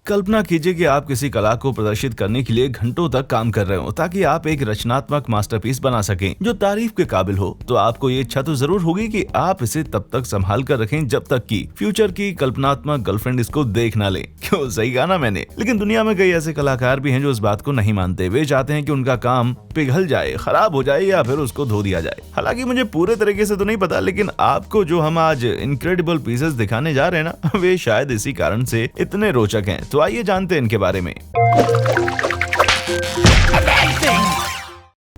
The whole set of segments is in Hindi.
कल्पना कीजिए कि आप किसी कला को प्रदर्शित करने के लिए घंटों तक काम कर रहे हो ताकि आप एक रचनात्मक मास्टरपीस बना सकें जो तारीफ के काबिल हो। तो आपको ये इच्छा तो जरूर होगी कि आप इसे तब तक संभाल कर रखें जब तक कि फ्यूचर की कल्पनात्मक गर्लफ्रेंड इसको देख ना ले। क्यों, सही कहा ना मैंने। लेकिन दुनिया में कई ऐसे कलाकार भी हैं जो इस बात को नहीं मानते। वे चाहते हैं कि उनका काम पिघल जाए, खराब हो जाए या फिर उसको धो दिया जाए। हालांकि मुझे पूरे तरीके से तो नहीं पता, लेकिन आपको जो हम आज इनक्रेडिबल पीसेस दिखाने जा रहे हैं ना, वे शायद इसी कारण से इतने रोचक हैं। तो आइए जानते हैं इनके बारे में।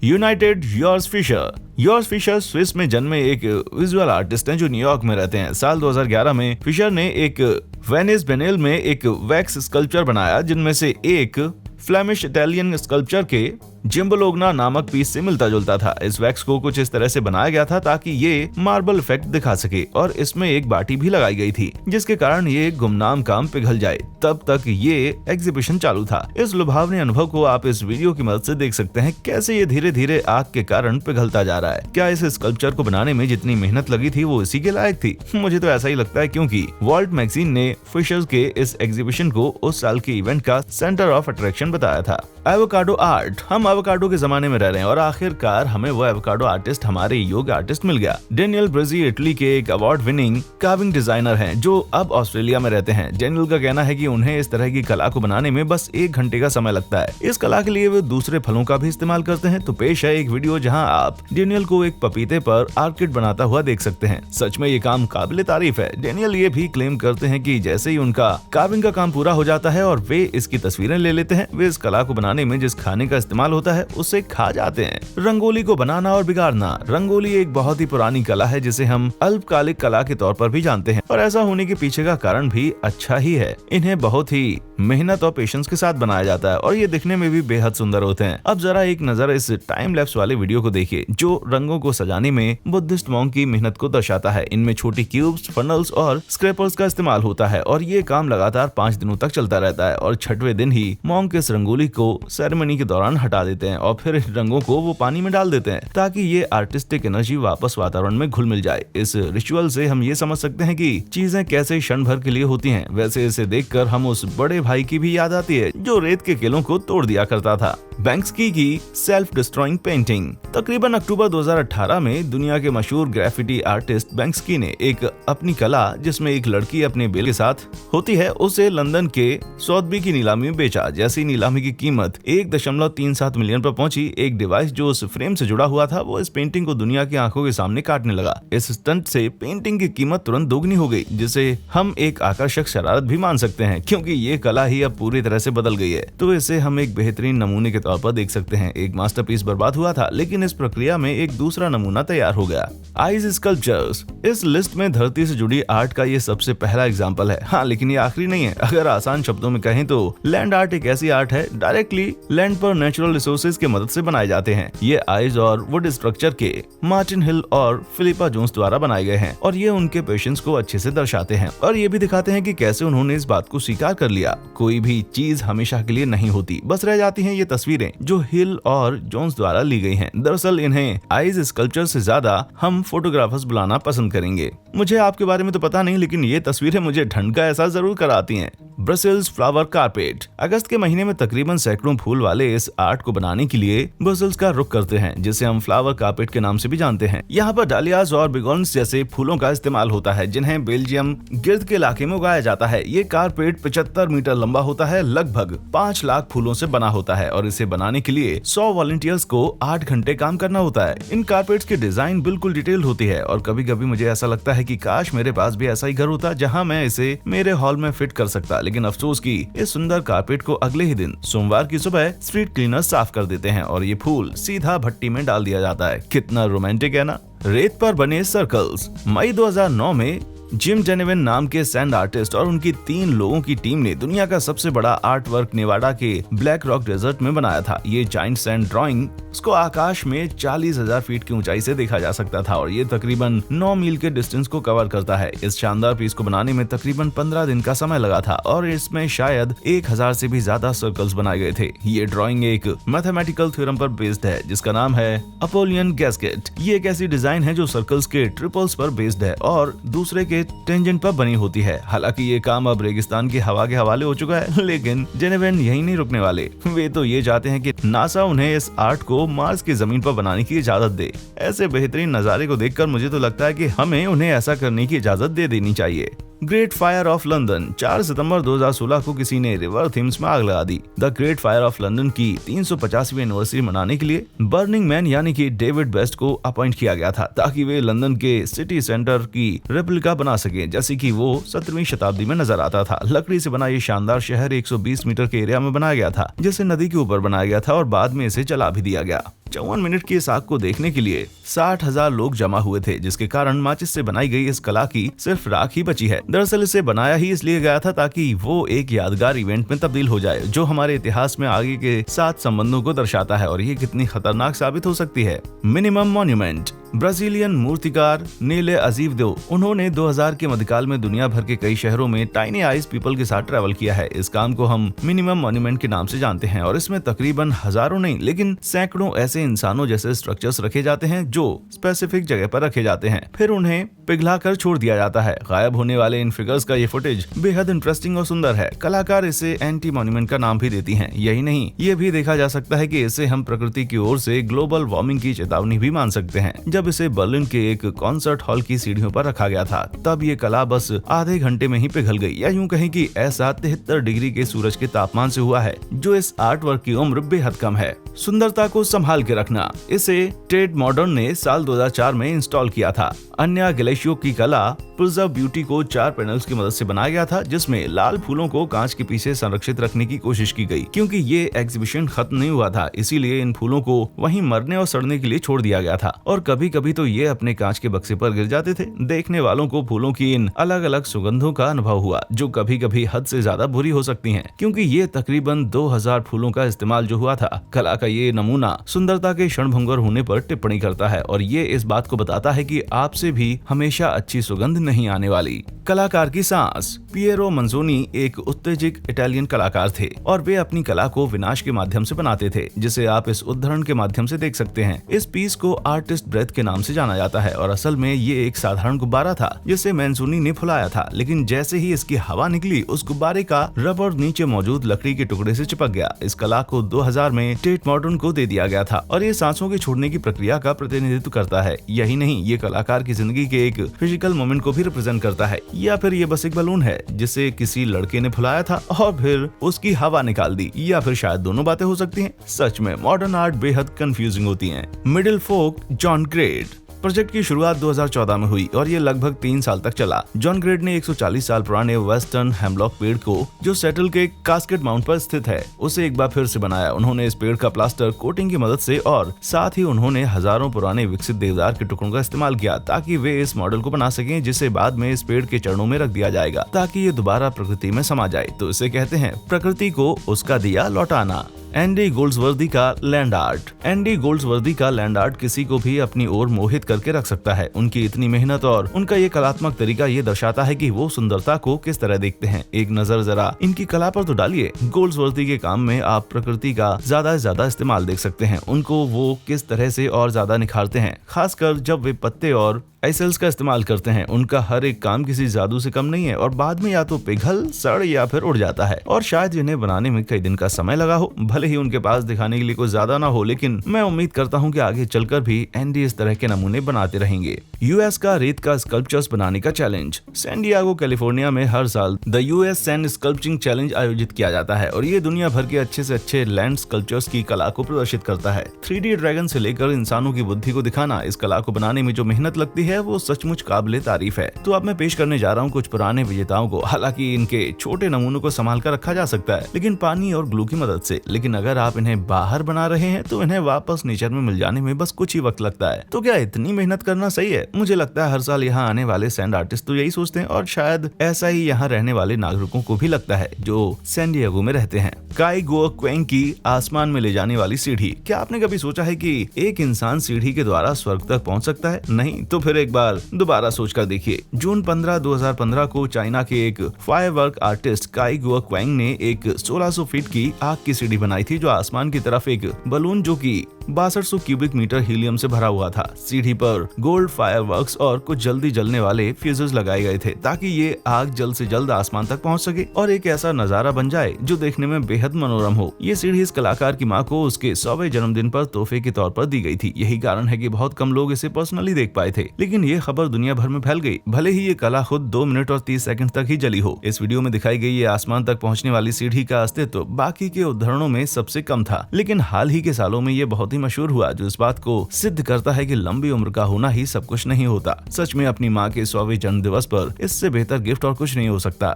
यूनाइटेड यॉर्स फिशर। यॉर्स फिशर स्विस में जन्मे एक विजुअल आर्टिस्ट हैं जो न्यूयॉर्क में रहते हैं। साल 2011 में फिशर ने एक वेनिस बिएनेल में एक वैक्स स्कल्पचर बनाया जिनमें से एक फ्लेमिश इटालियन स्कल्पचर के जिम्बोलोगना नामक पीस से मिलता जुलता था। इस वैक्स को कुछ इस तरह से बनाया गया था ताकि ये मार्बल इफेक्ट दिखा सके और इसमें एक बाटी भी लगाई गई थी जिसके कारण ये गुमनाम काम पिघल जाए। तब तक ये एग्जीबिशन चालू था। इस लुभावने अनुभव को आप इस वीडियो की मदद से देख सकते हैं कैसे ये धीरे धीरे आग के कारण पिघलता जा रहा है। क्या इस स्कल्पचर को बनाने में जितनी मेहनत लगी थी वो इसी के लायक थी? मुझे तो ऐसा ही लगता है, क्योंकि वॉल्ट मैगजीन ने फिशर्स के इस एग्जीबिशन को उस साल के इवेंट का सेंटर ऑफ अट्रैक्शन बताया था। Avocado art. हम एवोकाडो के जमाने में रह रहे हैं और आखिरकार हमें वो एवोकाडो आर्टिस्ट, हमारे योग आर्टिस्ट मिल गया। डेनियल ब्रेजी इटली के एक अवार्ड विनिंग कार्विंग डिजाइनर हैं जो अब ऑस्ट्रेलिया में रहते हैं। डेनियल का कहना है कि उन्हें इस तरह की कला को बनाने में बस 1 घंटे का समय लगता है। इस कला के लिए वे दूसरे फलों का भी इस्तेमाल करते हैं। तो पेश है एक वीडियो जहाँ आप डेनियल को एक पपीते पर आर्किड बनाता हुआ देख सकते हैं। सच में ये काम काबिले तारीफ है। डेनियल ये भी क्लेम करते हैं कि जैसे ही उनका कार्विंग का काम पूरा हो जाता है और वे इसकी तस्वीरें ले लेते हैं, वे इस कला को बनाने में जिस खाने का इस्तेमाल होता है उसे खा जाते हैं। रंगोली को बनाना और बिगाड़ना। रंगोली एक बहुत ही पुरानी कला है जिसे हम अल्पकालिक कला के तौर पर भी जानते हैं और ऐसा होने के पीछे का कारण भी अच्छा ही है। इन्हें बहुत ही मेहनत और पेशेंस के साथ बनाया जाता है और ये दिखने में भी बेहद सुंदर होते हैं। अब जरा एक नजर इस टाइम लैप्स वाले वीडियो को देखिए जो रंगों को सजाने में बुद्धिस्ट मॉन्क की मेहनत को दर्शाता है। इनमें छोटी क्यूब्स, फनल्स और स्क्रैपर्स का इस्तेमाल होता है और ये काम लगातार 5 दिनों तक चलता रहता है और 6वें दिन ही मॉन्क इस रंगोली को सेरेमनी के दौरान हटा देते हैं और फिर रंगों को वो पानी में डाल देते हैं ताकि ये आर्टिस्टिक एनर्जी वापस वातावरण में घुल मिल जाए। इस रिचुअल से हम ये समझ सकते हैं कि चीजें कैसे क्षण भर के लिए होती हैं। वैसे इसे देखकर हम उस बड़े भाई की भी याद आती है जो रेत के किलों को तोड़ दिया करता था। बैंक्सकी की सेल्फ डिस्ट्रॉइंग पेंटिंग। तकरीबन अक्टूबर 2018 में दुनिया के मशहूर ग्राफिटी आर्टिस्ट बैंक्सकी ने एक अपनी कला जिसमें एक लड़की अपने बेल के साथ होती है उसे लंदन के सॉथबी की नीलामी में बेचा। जैसी नीलामी की कीमत 1.37 मिलियन पर पहुंची, एक डिवाइस जो उस फ्रेम से जुड़ा हुआ था वो इस पेंटिंग को दुनिया की आंखों के सामने काटने लगा। इस स्टंट से पेंटिंग की कीमत तुरंत दोगुनी हो गई, जिसे हम एक आकर्षक शरारत भी मान सकते हैं क्योंकि ये कला ही अब पूरी तरह से बदल गई है। तो इसे हम एक बेहतरीन नमूने के तौर पर देख सकते हैं। एक मास्टरपीस बर्बाद हुआ था लेकिन इस प्रक्रिया में एक दूसरा नमूना तैयार हो गया। Ice sculptures. इस लिस्ट में धरती से जुड़ी आर्ट का ये सबसे पहला एग्जाम्पल है। हाँ, लेकिन ये आखिरी नहीं है। अगर आसान शब्दों में कहें तो लैंड आर्ट एक ऐसी आर्ट है डायरेक्टली लैंड पर नेचुरल रिसोर्सेज की मदद से बनाए जाते हैं। ये आइस और वुड स्ट्रक्चर के मार्टिन हिल और फिलिपा जोन्स द्वारा बनाए गए हैं और ये उनके पेशेंस को अच्छे से दर्शाते हैं और ये भी दिखाते हैं कि कैसे उन्होंने इस बात को स्वीकार कर लिया। कोई भी चीज हमेशा के लिए नहीं होती, बस रह जाती हैं ये तस्वीरें जो हिल और जोन्स द्वारा ली गई हैं। दरअसल इन्हें आइस स्कल्पचर से ज्यादा हम फोटोग्राफर्स बुलाना पसंद करेंगे। मुझे आपके बारे में तो पता नहीं, लेकिन ये तस्वीरें मुझे ठंड का एहसास जरूर कराती हैं। Brussels flower carpet. अगस्त के महीने में तकरीबन सैकड़ों फूल वाले इस आर्ट को बनाने के लिए ब्रसेल्स का रुख करते हैं, जिसे हम फ्लावर कारपेट के नाम से भी जानते हैं। यहाँ पर डालियाज और बिगोन्स जैसे फूलों का इस्तेमाल होता है जिन्हें बेल्जियम गिर्द के इलाके में उगाया जाता है। ये कारपेट 75 मीटर लंबा होता है, लगभग 5 लाख फूलों से बना होता है और इसे बनाने के लिए 100 वॉलंटियर्स को 8 घंटे काम करना होता है। इन कारपेट्स की डिजाइन बिल्कुल डिटेल्ड होती है और कभी कभी मुझे ऐसा लगता है कि काश मेरे पास भी ऐसा ही घर होता जहाँ मैं इसे मेरे हॉल में फिट कर सकता। लेकिन अफसोस कि इस सुंदर कारपेट को अगले ही दिन सोमवार की सुबह स्ट्रीट क्लीनर्स साफ कर देते हैं और ये फूल सीधा भट्टी में डाल दिया जाता है। कितना रोमांटिक है ना। रेत पर बने सर्कल्स। मई 2009 में जिम जेनेवन नाम के सैंड आर्टिस्ट और उनकी 3 लोगों की टीम ने दुनिया का सबसे बड़ा आर्ट वर्क नेवाडा के ब्लैक रॉक डेजर्ट में बनाया था। ये जाइंट सैंड ड्राइंग उसको आकाश में 40,000 फीट की ऊंचाई से देखा जा सकता था और ये तकरीबन 9 मील के डिस्टेंस को कवर करता है। इस शानदार पीस को बनाने में तकरीबन 15 दिन का समय लगा था और इसमें शायद 1000 से भी ज्यादा सर्कल्स बनाए गए थे। ये ड्राइंग एक मैथमेटिकल थ्योरम पर बेस्ड है जिसका नाम है अपोलियन गैस्केट। ये एक ऐसी डिजाइन है जो सर्कल्स के ट्रिपल्स पर बेस्ड है और दूसरे के टेंजेंट पर बनी होती है। हालांकि ये काम अब रेगिस्तान की हवा के हवाले हो चुका है, लेकिन जेनेवेन यही नहीं रुकने वाले। वे तो ये चाहते हैं कि नासा उन्हें इस आर्ट को मार्स की जमीन पर बनाने की इजाजत दे। ऐसे बेहतरीन नजारे को देखकर मुझे तो लगता है कि हमें उन्हें ऐसा करने की इजाजत दे देनी चाहिए। ग्रेट फायर ऑफ लंदन 4 सितंबर 2016 को किसी ने रिवर थेम्स में आग लगा दी। The great fire of London की 350वीं एनिवर्सरी मनाने के लिए बर्निंग मैन यानी कि डेविड बेस्ट को अपॉइंट किया गया था, ताकि वे लंदन के सिटी सेंटर की रेप्लिका बना सके, जैसे कि वो 17वीं शताब्दी में नजर आता था। लकड़ी से बना ये शानदार शहर 120 मीटर के एरिया में बनाया गया था, जिसे नदी के ऊपर बनाया गया था और बाद में इसे जला भी दिया गया। 54 मिनट की इस आग को देखने के लिए 60,000 लोग जमा हुए थे, जिसके कारण माचिस से बनाई गई इस कला की सिर्फ राख ही बची है। दरअसल इसे बनाया ही इसलिए गया था ताकि वो एक यादगार इवेंट में तब्दील हो जाए, जो हमारे इतिहास में आगे के 7 संबंधों को दर्शाता है, और ये कितनी खतरनाक साबित हो सकती है। मिनिमम मॉन्यूमेंट ब्राजीलियन मूर्तिकार नेले अजीवदो, उन्होंने 2000 के मध्यकाल में दुनिया भर के कई शहरों में टाइनी आइस पीपल के साथ ट्रैवल किया है। इस काम को हम मिनिमम मॉन्यूमेंट के नाम से जानते हैं, और इसमें तकरीबन हजारों नहीं लेकिन सैकड़ों ऐसे इंसानों जैसे स्ट्रक्चर्स रखे जाते हैं जो स्पेसिफिक जगह पर रखे जाते हैं, फिर उन्हें पिघला कर छोड़ दिया जाता है। गायब होने वाले इन फिगर्स का ये फुटेज बेहद इंटरेस्टिंग और सुंदर है। कलाकार इसे एंटी मॉन्यूमेंट का नाम भी देती हैं। यही नहीं, ये भी देखा जा सकता है कि इसे हम प्रकृति की ओर से ग्लोबल वार्मिंग की चेतावनी भी मान सकते हैं। जब इसे बर्लिन के एक कॉन्सर्ट हॉल की सीढ़ियों पर रखा गया था, तब ये कला बस आधे घंटे में ही पिघल गई, या यूं कहें कि ऐसा 73 डिग्री के सूरज के तापमान से हुआ है, जो इस आर्ट वर्क की उम्र बेहद कम है। सुंदरता को संभाल के रखना, इसे टेड मॉडर्न ने साल 2004 में इंस्टॉल किया था। अन्य गलेशियो की कला प्रिजर्व ब्यूटी को 4 पैनल्स की मदद से बनाया गया था, जिसमें लाल फूलों को कांच के पीछे संरक्षित रखने की कोशिश की गई। क्योंकि ये एग्जीबिशन खत्म नहीं हुआ था, इसीलिए इन फूलों को वहीं मरने और सड़ने के लिए छोड़ दिया गया था, और कभी कभी तो ये अपने कांच के बक्से पर गिर जाते थे। देखने वालों को फूलों की इन अलग अलग सुगंधों का अनुभव हुआ, जो कभी कभी हद से ज्यादा बुरी हो सकती हैं, क्योंकि ये तकरीबन 2000 फूलों का इस्तेमाल जो हुआ था। कला का ये नमूना सुंदरता के क्षणभंगुर होने पर टिप्पणी करता है, और ये इस बात को बताता है कि आपसे भी हमेशा अच्छी सुगंध नहीं आने वाली। कलाकार की सांस पिएरो मंजोनी एक उत्तेजित इटालियन कलाकार थे, और वे अपनी कला को विनाश के माध्यम से बनाते थे, जिसे आप इस उदाहरण के माध्यम से देख सकते हैं। इस पीस को आर्टिस्ट ब्रेथ के नाम से जाना जाता है, और असल में ये एक साधारण गुब्बारा था जिसे मंजोनी ने फुलाया था, लेकिन जैसे ही इसकी हवा निकली, उस गुब्बारे का रबर नीचे मौजूद लकड़ी के टुकड़े से चिपक गया। इस कला को 2000 में टेट मॉडर्न को दे दिया गया था, और ये सांसों के छोड़ने की प्रक्रिया का प्रतिनिधित्व करता है। यही नहीं, ये कलाकार की जिंदगी के एक फिजिकल मोमेंट को भी रिप्रेजेंट करता है, या फिर ये बस एक बलून है जिसे किसी लड़के ने फुलाया था और फिर उसकी हवा निकाल दी, या फिर शायद दोनों बातें हो सकती हैं। सच में मॉडर्न आर्ट बेहद कंफ्यूजिंग होती है। मिडिल फोक जॉन ग्रेड प्रोजेक्ट की शुरुआत 2014 में हुई, और ये लगभग 3 साल तक चला। जॉन ग्रेड ने 140 साल पुराने वेस्टर्न हेमलॉक पेड़ को, जो सेटल के कास्केट माउंट पर स्थित है, उसे एक बार फिर से बनाया। उन्होंने इस पेड़ का प्लास्टर कोटिंग की मदद से, और साथ ही उन्होंने हजारों पुराने विकसित देवदार के टुकड़ों का इस्तेमाल किया, ताकि वे इस मॉडल को बना सकें, जिसे बाद में इस पेड़ के चरणों में रख दिया जाएगा, ताकि ये दोबारा प्रकृति में समा जाए। तो इसे कहते हैं प्रकृति को उसका दिया लौटाना। एंडी गोल्ड्सवर्दी का लैंड आर्ट। एंडी गोल्ड्सवर्दी का लैंड आर्ट किसी को भी अपनी ओर मोहित करके रख सकता है। उनकी इतनी मेहनत और उनका ये कलात्मक तरीका ये दर्शाता है कि वो सुंदरता को किस तरह देखते हैं। एक नजर जरा इनकी कला पर तो डालिए। गोल्ड्सवर्दी के काम में आप प्रकृति का ज्यादा से ज्यादा इस्तेमाल देख सकते हैं। उनको वो किस तरह से और ज्यादा निखारते हैं, खासकर जब वे पत्ते और आइसेल्स का इस्तेमाल करते हैं। उनका हर एक काम किसी जादू से कम नहीं है, और बाद में या तो पिघल, सड़ या फिर उड़ जाता है, और शायद इन्हें बनाने में कई दिन का समय लगा हो। भले ही उनके पास दिखाने के लिए कुछ ज्यादा ना हो, लेकिन मैं उम्मीद करता हूँ कि आगे चलकर भी एंडी इस तरह के नमूने बनाते रहेंगे। यूएस का रेत का स्कल्पचर्स बनाने का चैलेंज। सैन डिएगो कैलिफोर्निया में हर साल द यूएस सैंड स्कल्पचिंग चैलेंज आयोजित किया जाता है, और ये दुनिया भर के अच्छे से अच्छे लैंड स्कल्पचर्स की कला को प्रदर्शित करता है। 3D ड्रैगन से लेकर इंसानों की बुद्धि को दिखाना, इस कला को बनाने में जो मेहनत लगती है वो सचमुच काबिले तारीफ है। तो अब मैं पेश करने जा रहा हूँ कुछ पुराने विजेताओं को। हालांकि इनके छोटे नमूनों को संभाल कर रखा जा सकता है, लेकिन पानी और ग्लू की मदद से। लेकिन अगर आप इन्हें बाहर बना रहे हैं तो इन्हें वापस नेचर में मिल जाने में बस कुछ ही वक्त लगता है। तो क्या इतनी मेहनत करना सही है? मुझे लगता है हर साल यहाँ आने वाले सैंड आर्टिस्ट तो यही सोचते हैं, और शायद ऐसा ही यहाँ रहने वाले नागरिकों को भी लगता है जो सैन डिएगो में रहते हैं। काई गुओ क्वेंग की आसमान में ले जाने वाली सीढ़ी। क्या आपने कभी सोचा है कि एक इंसान सीढ़ी के द्वारा स्वर्ग तक पहुंच सकता है? नहीं तो फिर एक बार दोबारा सोचकर देखिए। जून 15, 2015 को चाइना के एक फायरवर्क आर्टिस्ट काई गुओ क्वेंग ने एक 1600 फीट की आग की सीढ़ी बनाई थी, जो आसमान की तरफ एक बलून जो कि 6200 क्यूबिक मीटर हीलियम से भरा हुआ था। सीढ़ी पर गोल्ड फायरवर्क्स और कुछ जल्दी जलने वाले फ्यूजेस लगाए गए थे ताकि ये आग जल्द से जल्द आसमान तक पहुंच सके और एक ऐसा नजारा बन जाए जो देखने में बेहद मनोरम हो। ये सीढ़ी इस कलाकार की मां को उसके 100वें जन्मदिन पर तोहफे के तौर पर दी गई थी। यही कारण है कि बहुत कम लोग इसे पर्सनली देख पाए थे, लेकिन ये खबर दुनिया भर में फैल गई, भले ही ये कला खुद 2 मिनट और 30 सेकंड तक ही जली हो। इस वीडियो में दिखाई गई ये आसमान तक पहुंचने वाली सीढ़ी का अस्तित्व बाकी के उदाहरणों में सबसे कम था, लेकिन हाल ही के सालों में ये बहुत ही मशहूर हुआ, जो इस बात को सिद्ध करता है कि लंबी उम्र का होना ही सब कुछ नहीं होता। सच में अपनी माँ के 100वें जन्म दिवस पर इससे बेहतर गिफ्ट और कुछ नहीं हो सकता।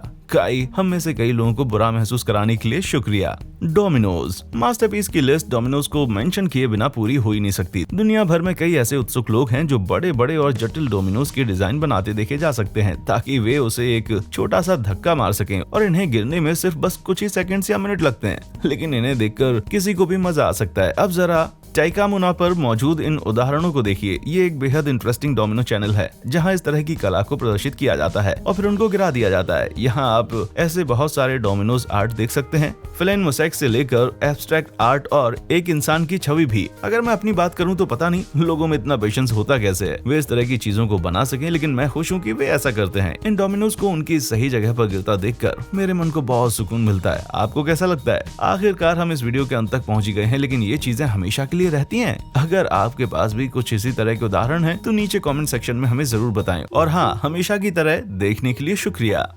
हम में से कई लोगों को बुरा महसूस कराने के लिए शुक्रिया। डोमिनोज मास्टरपीस की लिस्ट डोमिनोज को मेंशन किए बिना पूरी हो ही नहीं सकती। दुनिया भर में कई ऐसे उत्सुक लोग हैं जो बड़े बड़े और जटिल डोमिनोज के डिजाइन बनाते देखे जा सकते हैं ताकि वे उसे एक छोटा सा धक्का मार सकें और इन्हें गिरने में सिर्फ बस कुछ ही सेकंड्स या मिनट लगते हैं, लेकिन इन्हें देखकर किसी को भी मजा आ सकता है। अब जरा टाइकामुना पर मौजूद इन उदाहरणों को देखिए। ये एक बेहद इंटरेस्टिंग डोमिनो चैनल है जहां इस तरह की कला को प्रदर्शित किया जाता है और फिर उनको गिरा दिया जाता है। यहाँ आप ऐसे बहुत सारे डोमिनोज आर्ट देख सकते हैं, फ्लेन मोसेक से लेकर एब्स्ट्रैक्ट आर्ट और एक इंसान की छवि भी। अगर मैं अपनी बात करूं तो पता नहीं लोगों में इतना पेशेंस होता कैसे है, वे इस तरह की चीजों को बना सकें, लेकिन मैं खुश हूं कि वे ऐसा करते हैं। इन डोमिनोज को उनकी सही जगह पर गिरता देखकर मेरे मन को बहुत सुकून मिलता है। आपको कैसा लगता है? आखिरकार हम इस वीडियो के अंत तक पहुंच गए हैं, लेकिन ये चीजें हमेशा के लिए रहती हैं। अगर आपके पास भी कुछ इसी तरह के उदाहरण हैं तो नीचे कमेंट सेक्शन में हमें जरूर बताएं। और हाँ, हमेशा की तरह देखने के लिए शुक्रिया।